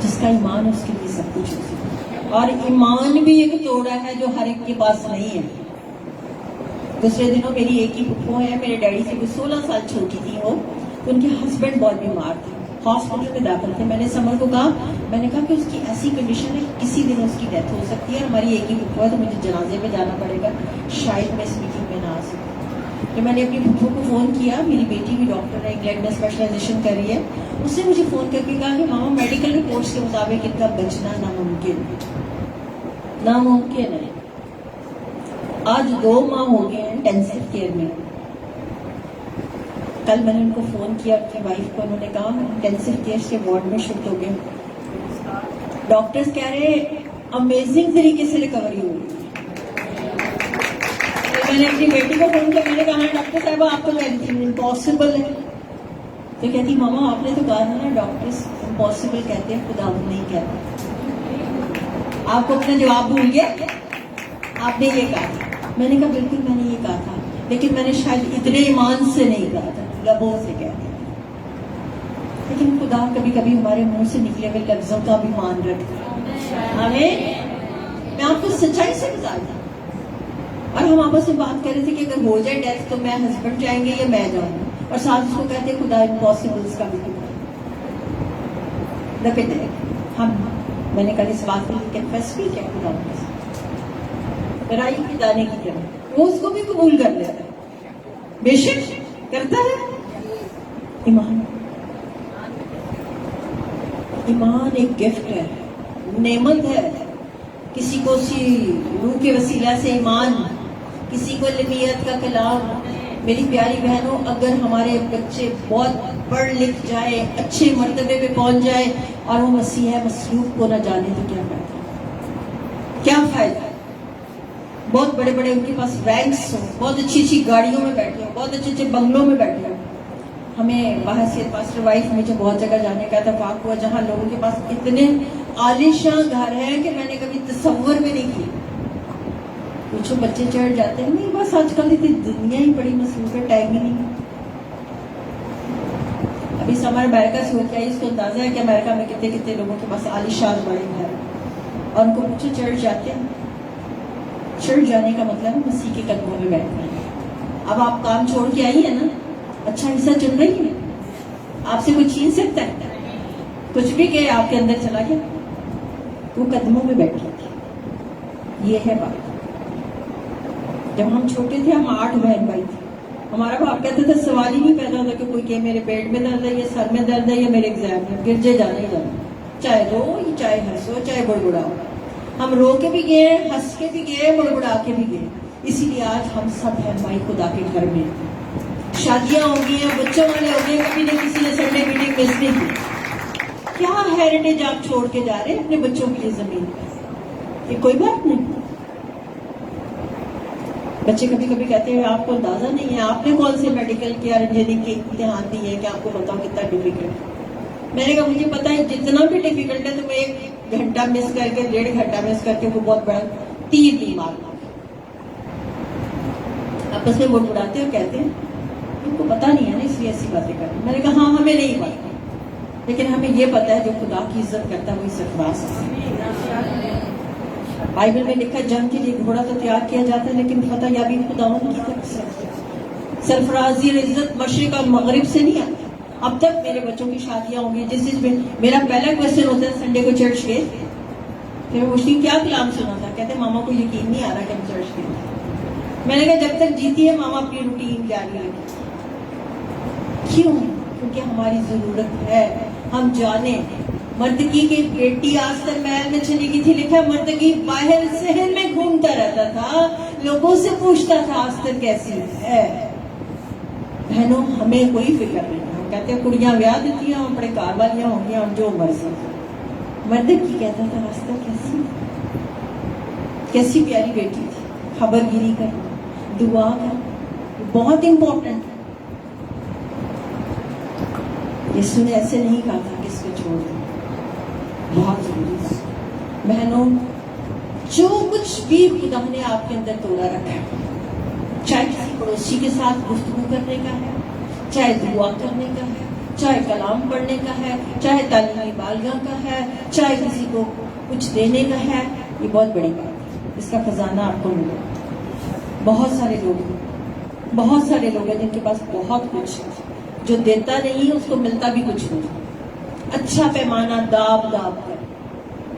جس کا ایمان اس کے لیے سب کچھ ہو سکتا, اور ایمان بھی ایک توڑا ہے جو ہر ایک کے پاس نہیں ہے. دوسرے دنوں میری ایک ہی پھپھو ہے, میرے ڈیڈی سے کوئی 16 سال چھوٹی تھی وہ, تو ان کے ہسبینڈ بہت بیمار تھے, ہاسپٹل میں داخل تھے. میں نے سمر کو کہا, میں نے کہا کہ اس کی ایسی کنڈیشن ہے کسی دن اس کی ڈیتھ ہو سکتی ہے, ہماری ایک ہی پھپھو ہے تو مجھے جنازے میں جانا پڑے گا, شاید میں اس میٹنگ میں نہ آ سکوں. تو میں نے اپنی پھپھو کو فون کیا، میری بیٹی بھی ڈاکٹر ہے، انگلینڈ میں اسپیشلائزیشن کر رہی ہے، اس نے مجھے فون کر کے کہا کہ ماما میڈیکل رپورٹس کے مطابق ان کا بچنا ناممکن ہے۔ آج 2 ماہ ہو گئے ہیں انٹینسو کیئر میں۔ کل میں نے ان کو فون کیا اپنی وائف کو، انہوں نے کہا انٹینسو کیئر کے وارڈ میں شفٹ ہو گئے، ڈاکٹرز کہہ رہے امیزنگ طریقے سے ریکوری ہو گئی۔ میں نے اپنی بیٹی کو فون کیا، میں نے کہا ڈاکٹر صاحبہ آپ تو کہتی تھی امپاسبل ہے، تو کہتی ماما آپ نے تو کہا تھا نا ڈاکٹرز امپاسبل کہتے ہیں، خدا نہیں کہتا۔ آپ کو اپنا جواب بھول گیا، آپ نے یہ کہا تھا۔ میں نے کہا بالکل میں نے یہ کہا تھا، لیکن میں نے شاید اتنے ایمان سے نہیں کہا تھا، لبوں سے کہتی تھی، لیکن خدا کبھی کبھی ہمارے منہ سے نکلے ہوئے لفظوں کا بھی مان رکھتا ہے۔ میں آپ کو سچائی سے بتاتا ہوں، اور ہم آپس میں بات کر رہے تھے کہ اگر ہو جائے ڈیتھ تو میں ہسبینڈ جائیں گے یا میں جاؤں گا، اور ساتھ اس کو کہتے ہیں خدا امپاسبلس کا بھی کہتے ہم۔ میں نے کل اس بات کو کنفیس بھی کیا خدا کے رائی کی دانے کی طرح وہ اس کو بھی قبول کر لیتا ہے، بے شک کرتا ہے۔ ایمان ایک گفٹ ہے، نعمت ہے۔ کسی کو اسی روح کے وسیلہ سے ایمان، کسی کو لمیت کا کلام۔ میری پیاری بہنوں، اگر ہمارے بچے بہت پڑھ لکھ جائے، اچھے مرتبے پہ پہنچ جائے اور وہ مسیح مسلوب کو نہ جانے تو کیا فائدہ؟ کیا فائدہ؟ بہت بڑے بڑے ان کے پاس رینکس ہوں، بہت اچھی اچھی گاڑیوں میں بیٹھے ہوں، بہت اچھے اچھے بنگلوں میں بیٹھے ہوں۔ ہمیں باہر سے پاسٹر وائف مجھے بہت جگہ جانے کا اتفاق ہوا جہاں لوگوں کے پاس اتنے عالیشان گھر ہیں کہ میں نے کبھی تصور بھی نہیں کی۔ پوچھو بچے چڑھ جاتے ہیں، نہیں بس آج کل اتنی دنیا ہی بڑی مصروف ہے، ٹائم ہی نہیں۔ ابھی سمر امریکہ سے ہو کے آئی، اس کو اندازہ ہے کہ امریکہ میں کتنے کتنے لوگوں کے پاس عالیشان بڑے گھر ہیں، اور ان کو پوچھو چڑھ جاتے ہیں۔ چڑھ جانے کا مطلب مسیح کے قدموں میں بیٹھنا ہے۔ اب آپ کام چھوڑ کے آئی ہیں نا، اچھا حصہ چن رہی ہے، آپ سے کوئی چھین سکتا ہے؟ کچھ بھی کہ آپ کے اندر چلا گیا، وہ قدموں میں بیٹھی تھی۔ یہ ہے بات۔ جب ہم چھوٹے تھے، ہم 8 بہن بھائی تھے، ہمارا باپ کہتا تھا سوال ہی نہیں پیدا ہوتا کہ کوئی کہ میرے پیٹ میں درد ہے یا سر میں درد ہے یا میرے ایگزام میں، گرجے جانا ہی جانا، چاہے رو چاہے ہنسو چاہے بڑبڑاؤ۔ ہم رو کے بھی گئے، ہنس کے بھی گئے، بڑبڑا کے بھی گئے۔ اسی لیے آج ہم سب ہیں بھائی خدا کے گھر میں، شادیاں ہو گئی ہیں، بچوں والے ہو گئے، کبھی نہ کسی نے سنڈے میٹنگ مس نہیں کی۔ کیا ہیریٹیج آپ چھوڑ کے جا رہے ہیں اپنے بچوں کے لیے زمین پہ؟ یہ کوئی بات نہیں۔ بچے کبھی کبھی کہتے ہیں آپ کو اندازہ نہیں ہے، آپ نے کون سے میڈیکل کیا انجینئرنگ کے امتحان دی ہے کہ آپ کو بتاؤ کتنا ڈیفیکلٹ ہے۔ میں نے کہا مجھے پتا ہے جتنا بھی ڈیفیکلٹ ہے تو میں 1 گھنٹہ مس کر کے 1.5 گھنٹہ مس کر کے وہ بہت بڑا تیر نہیں مارنا۔ آپس میں بڑبڑاتے اور کہتے ہیں ان کو پتا نہیں ہے نا اس لیے ایسی باتیں کریں۔ میں نے کہا ہاں ہمیں نہیں پتا، لیکن ہمیں یہ پتا ہے جو خدا کی عزت کرتا ہے وہی سرفراز ہے۔ بائبل میں لکھا جنگ کے لیے گھوڑا تو تیار کیا جاتا ہے، لیکن فتح یابی خداوند کی طرف سے۔ سرفرازی اور عزت مشرق اور مغرب سے نہیں آتی۔ اب تک میرے بچوں کی شادیاں ہوں گی، جس میں میرا پہلا کوشچن ہوتا ہے سنڈے کو چرچ گئے؟ پھر میں پوچھتی ہوں کیا کلام سنا تھا؟ کہتے ماما کو یقین نہیں آ رہا کہ ہم چرچ گئے۔ میں نے کہا جب تک جیتی ہے ماما اپنی روٹین جاری رکھیں۔ کیوں؟ کیونکہ ہماری ضرورت ہے، ہم جانیں۔ مردگی کی بیٹی آستر محل میں چلی گئی تھی، لکھا مردگی باہر صحن میں گھومتا رہتا تھا، لوگوں سے پوچھتا تھا آستر کیسی ہے۔ بہنوں ہمیں کوئی فکر نہیں، ہم کہتے ہیں کڑیاں بیاہ دیتی ہیں، ہم بڑے کار والیاں ہوں گی، ہم جو مرضی۔ مردگی کہتا تھا آستر کیسی پیاری بیٹی تھی، خبر گیری کر، دعا کر، بہت امپورٹنٹ ہے۔ یسوع نے ایسے نہیں کہا تھا کہ اس کو چھوڑ دیں، بہت ضروری ہے۔ بہنوں جو کچھ بھی خدا نے آپ کے اندر توڑا رکھا ہے، چاہے کسی پڑوسی کے ساتھ گفتگو کرنے کا ہے، چاہے دعا کرنے کا ہے، چاہے کلام پڑھنے کا ہے، چاہے تعلیمی بالغاہ کا ہے، چاہے کسی کو کچھ دینے کا ہے، یہ بہت بڑی بات ہے۔ اس کا خزانہ آپ کو ملے۔ بہت سارے لوگ ہیں جن کے پاس بہت کچھ ہے، جو دیتا نہیں ہے اس کو ملتا بھی کچھ نہیں۔ اچھا پیمانہ داب کر۔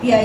PIA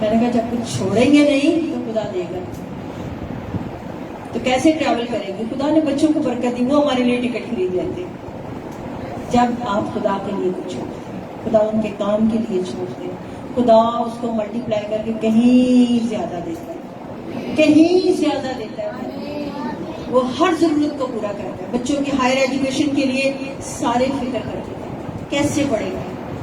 میں نے کہا جب کچھ چھوڑیں گے نہیں تو خدا دے گا. تو کیسے ٹریول کریں گے؟ خدا نے بچوں کو برکت دی، وہ ہمارے لیے ٹکٹ خرید لیتے. جب آپ خدا کے لیے کچھ چھوڑتے ہیں، خدا ان کے کام کے لیے چھوڑتے ہیں، خدا اس کو ملٹی پلائی کر کے کہیں زیادہ دیتا ہے، کہیں زیادہ دیتا ہے. وہ ہر ضرورت کو پورا کرتا ہے. بچوں کی ہائر ایجوکیشن کے لیے سارے فکر کرتے ہیں کیسے پڑھے گا.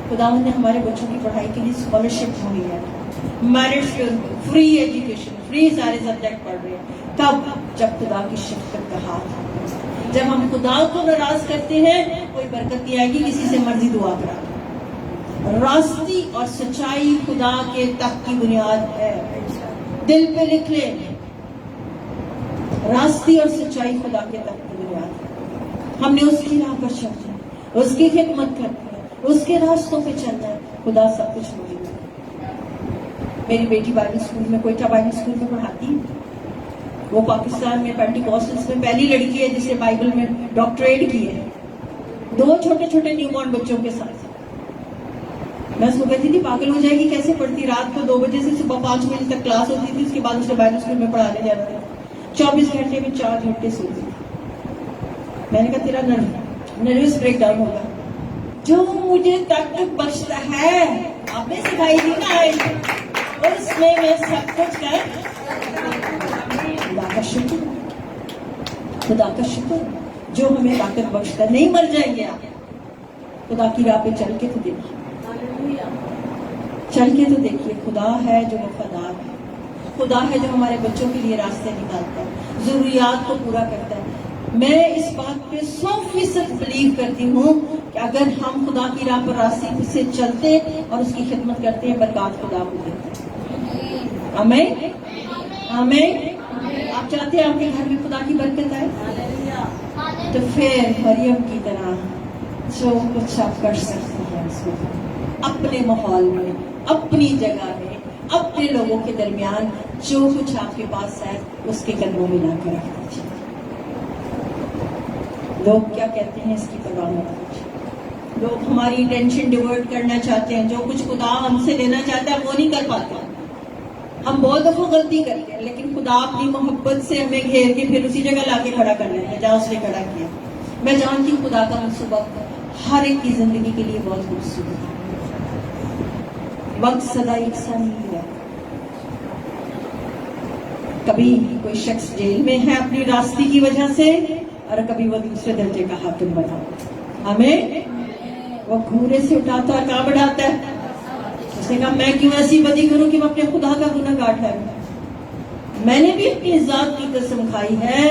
خدا نے ہمارے بچوں کی پڑھائی کے لیے اسکالرشپ مہیا کی، میرٹ فری ایجوکیشن، فری سارے سبجیکٹ پڑھ رہے ہیں. کب؟ جب خدا کی شفقت کا ہاتھ ہے. جب ہم خدا کو ناراض کرتے ہیں کوئی برکت نہیں آئے گی، کسی سے مرضی دعا کرا. راستی اور سچائی خدا کے تخت کی بنیاد ہے. دل پہ لکھ لیں، راستی اور سچائی خدا کے تخت کی بنیاد ہے. ہم نے اس کی راہ پر چلنا ہے، اس کی خدمت کرنا ہے، اس کے راستوں پہ چلنا ہے. خدا سب کچھ ملے گا. میری بیٹی بائبل اسکول میں، کوئٹہ بائبل اسکول میں پڑھاتی ہے. وہ پاکستان میں پینٹیکوسٹلز میں پہلی لڑکی ہے جس نے بائبل میں ڈاکٹریٹ کی ہے، 2 چھوٹے چھوٹے نیو بورن بچوں کے ساتھ. میں اس کو کہتی تھی پاگل ہو جائے گی، کیسے پڑھتی؟ رات کو 2 بجے سے صبح 5 بجے تک کلاس ہوتی تھی، اس کے بعد اسے بائبل اسکول میں پڑھانے جانا تھا. 24 گھنٹے میں 4 گھنٹے سوتی تھی. میں نے کہا تیرا نروس بریک ڈاؤن ہوگا. جو مجھے تک بخشتا ہے، آپ نے سکھائی تھی نا، اس میں سب کچھ کر. خدا کا شکر، خدا کا شکر جو ہمیں طاقت بخشتا. نہیں مر جائیں گے آپ. خدا کی راہ پہ چل کے تو دیکھیے، چل کے تو دیکھیے. خدا ہے جو وفادار ہے، خدا ہے جو ہمارے بچوں کے لیے راستے نکالتا ہے، ضروریات کو پورا کرتا ہے. میں اس بات پہ 100% بلیو کرتی ہوں کہ اگر ہم خدا کی راہ پر راستے سے چلتے اور اس کی خدمت کرتے ہیں، برکات خدا کو دیتے ہیں. آمین آمین. آپ چاہتے ہیں آپ کے گھر میں خدا کی برکت آئے؟ تو پھر مریم کی طرح جو کچھ آپ کر سکتے ہیں اس کو اپنے ماحول میں، اپنی جگہ میں، اپنے لوگوں کے درمیان جو کچھ آپ کے پاس ہے اس کے قدموں میں لا کر رکھ دیجیے. لوگ کیا کہتے ہیں اس کی پرواہ نہ کیجیے. لوگ ہماری ٹینشن ڈیورٹ کرنا چاہتے ہیں، جو کچھ خدا ہم سے لینا چاہتا ہے وہ نہیں کر پاتے. ہم بہت دفعہ غلطی کرتے ہیں، لیکن خدا اپنی محبت سے ہمیں گھیر کے پھر اسی جگہ لا کے کھڑا کر لیتے ہیں جہاں اس نے کھڑا کیا. میں جانتی ہوں خدا کا منصوبہ ہر ایک کی زندگی کے لیے بہت خوبصورت ہے. وقت سدا یکساں نہیں ہے. کبھی کوئی شخص جیل میں ہے اپنی راستے کی وجہ سے، اور کبھی وہ دوسرے درجے کا حاکم بنا. ہمیں وہ گھوڑے سے اٹھاتا اور کہاں بڑھاتا ہے. اس نے کہا میں کیوں ایسی بدی کروں کہ میں اپنے خدا کا گناہ گار ٹھہروں. میں نے بھی اپنی ذات کی قسم کھائی ہے،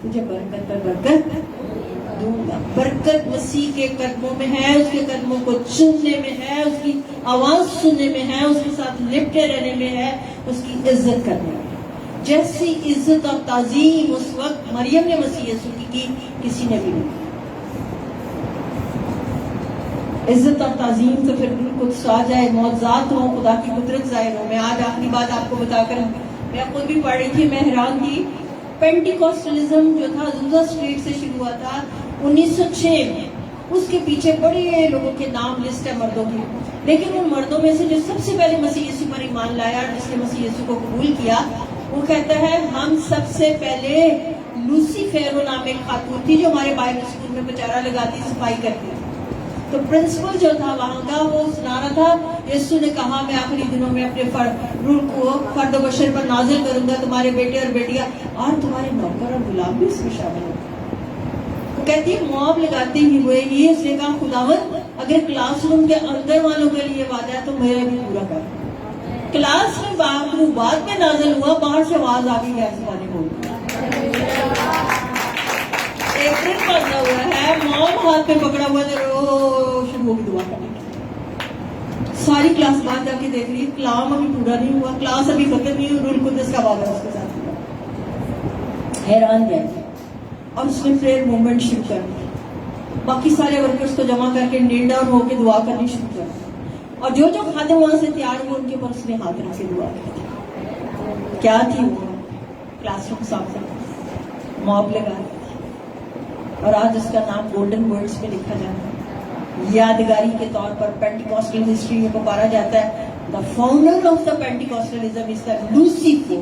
تجھے برکت پر برکت دوں گا. برکت مسیح کے قدموں میں ہے، اس کے قدموں کو چومنے میں ہے، اس کی آواز سننے میں ہے، اس کے ساتھ لپٹے رہنے میں ہے، اس کی عزت کرنے میں. جیسی عزت اور تعظیم اس وقت مریم نے مسیح یسوع کی کسی نے بھی نہیں. عزت اور تعظیم تو پھر قدس آ جائے، معجزات ہوں، خدا کی قدرت ظاہر ہو. میں آج آخری بات آپ کو بتا کر، میں خود بھی پڑھ رہی تھی، میں حیران تھی. پینٹیکوسٹلزم جو تھا زوزا اسٹریٹ سے شروع ہوا تھا 1906 میں. اس کے پیچھے بڑے لوگوں کے نام لسٹ ہے مردوں کی، لیکن ان مردوں میں سے جو سب سے پہلے مسیح یسوع پر ایمان لایا اور جس نے مسیح یسوع کو قبول کیا، وہ کہتا ہے ہم سب سے پہلے لوسی فیرو نام ایک خاتون تھی جو ہمارے بائبل اسکول میں بچارہ لگاتی، صفائی کرتی. تو پرنسپل جو تھا وہاں کا، وہ سنا رہا تھا یسوع نے کہا میں آخری دنوں میں اپنے روح کو فرد و بشر پر نازل کروں گا، تمہارے بیٹے اور بیٹیاں اور تمہارے نوکر اور غلام بھی اس میں شامل ہوں. وہ کہتی ہے مواب لگاتے ہی ہوئے ہی اس نے کہا خداوند اگر کلاس روم کے اندر والوں کے لیے وعدہ ہے تو میرا بھی پورا کر. کلاس میں بعد میں نازل ہوا، باہر سے آواز آ گئی ہے زبانیں بول. ایک دن پڑھا ہوا ہے، موم ہاتھ میں پکڑا ہوا ہے، شروع ہوگی دعا کرنے کی. ساری کلاس بعد جا کے دیکھ رہی ہے، کلام ابھی پورا نہیں ہوا، کلاس ابھی ختم نہیں ہوئی، روح القدس کا وعدہ اس کے ساتھ ہوا. حیران رہ گئی اور اس نے پریئر موومنٹ شروع کر دی. باقی سارے ورکرز کو جمع کر کے نیل ڈاؤن ہو کے دعا کرنی شروع کر دی. اور جو جو خادم وہاں سے تیار ہوئے ان کے اوپر اس نے ہاتھ رکھ کے دعا کی. کیا تھی وہ؟ کلاس روم صاف موب لگا دی. اور آج اس کا نام گولڈن ورڈز میں لکھا جاتا ہے، یادگاری کے طور پر پینٹیکوسٹل ہسٹری میں پکارا جاتا ہے. The founder of the Pentecostalism is the Lucifer.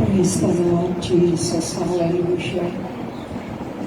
Praise the Lord Jesus, hallelujah.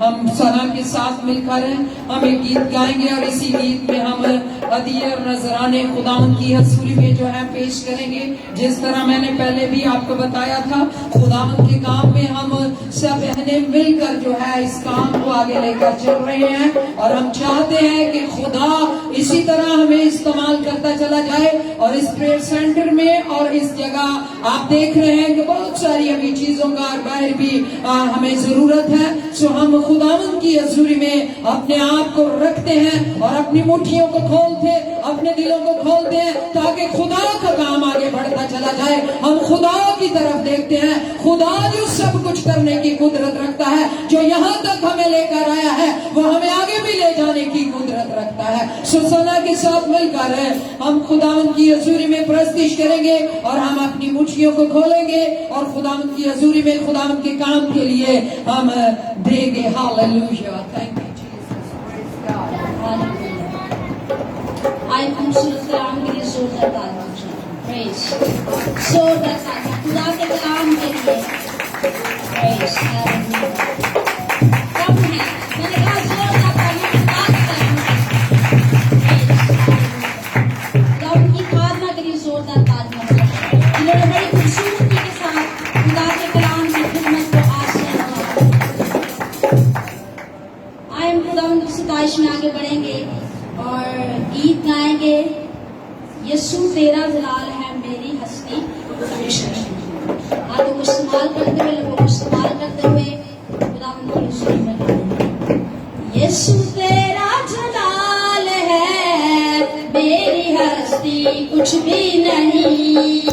ہم سنا کے ساتھ مل کر ہم ایک گیت گائیں گے اور اسی گیت میں ہم ہدیے اور نذرانے خداوند کی حضوری میں جو ہے پیش کریں گے. جس طرح میں نے پہلے بھی آپ کو بتایا تھا, خداوند کے کام میں ہم سب بہنیں مل کر جو ہے اس کام کو آگے لے کر چل رہے ہیں, اور ہم چاہتے ہیں کہ خدا اسی طرح ہمیں استعمال کرتا چلا جائے. اور اس پریئر سینٹر میں اور اس جگہ آپ دیکھ رہے ہیں کہ بہت ساری ابھی چیزوں کا اور باہر بھی ہمیں ضرورت ہے. سو ہم خداوند کی حضوری میں اپنے آپ کو رکھتے ہیں اور اپنی مٹھیوں کو کھولتے, اپنے دلوں کو کھولتے ہیں تاکہ خدا کا کام آگے بڑھتا چلا جائے. ہم خدا کی طرف دیکھتے ہیں, خدا جو سب کچھ کرنے کی قدرت رکھتا ہے, جو یہاں تک ہمیں لے کر آیا ہے وہ ہمیں آگے بھی لے جانے کی قدرت رکھتا ہے. سلسلہ کے ساتھ مل کر ہم خداوند کی حضوری میں پرستش کریں گے اور ہم اپنی مٹھیوں کو کھولیں گے اور خداوند کی حضوری میں خداوند کے کام کے لیے ہم دیں گے. Hallelujah, thank you Jesus, praise God. آئے ہم سلام کے لیے زوردار تعریف پریز, زوردار تعریف خدا کے کلام کے لیے پریز. کم ہے, میں نے کہا زوردار تعریف خدا کے کلام خدا ان کی خادمہ کے لیے زوردار تعریف, جنہوں نے بڑی خوبصورتی کے ساتھ خدا کے کلام کی خدمت کو آج سے آئے ہم خدا ان کی ستائش میں آگے بڑھیں گے اور گیت گائیں گے. یسوع تیرا جلال ہے میری ہستی, ہاتھوں کو استعمال کرتے ہوئے, لوگوں کو استعمال کرتے ہوئے خدا ان کی حضوری میں گائیں گے. یسوع تیرا جلال ہے میری ہستی, کچھ بھی نہیں